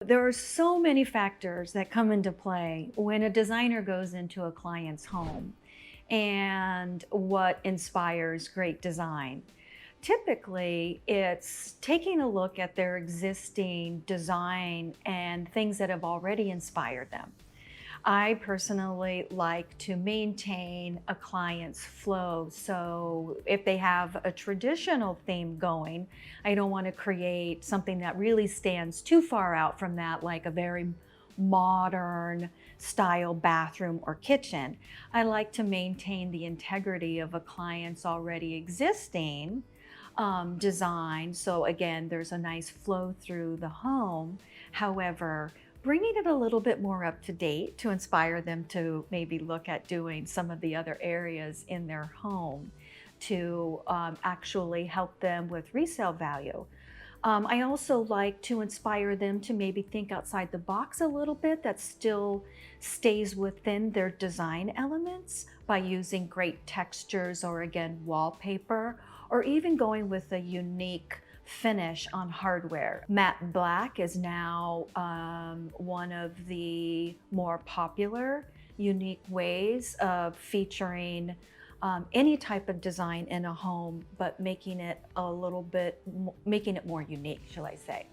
There are so many factors that come into play when a designer goes into a client's home and what inspires great design. Typically, it's taking a look at their existing design and things that have already inspired them. I personally like to maintain a client's flow. So if they have a traditional theme going, I don't want to create something that really stands too far out from that, like a very modern style bathroom or kitchen. I like to maintain the integrity of a client's already existing design. So again, there's a nice flow through the home. However, bringing it a little bit more up to date to inspire them to maybe look at doing some of the other areas in their home to actually help them with resale value. I also like to inspire them to maybe think outside the box a little bit that still stays within their design elements by using great textures or again, wallpaper, or even going with a unique finish on hardware. Matte black is now one of the more popular, unique ways of featuring any type of design in a home, but making it a little bit, making it more unique, shall I say.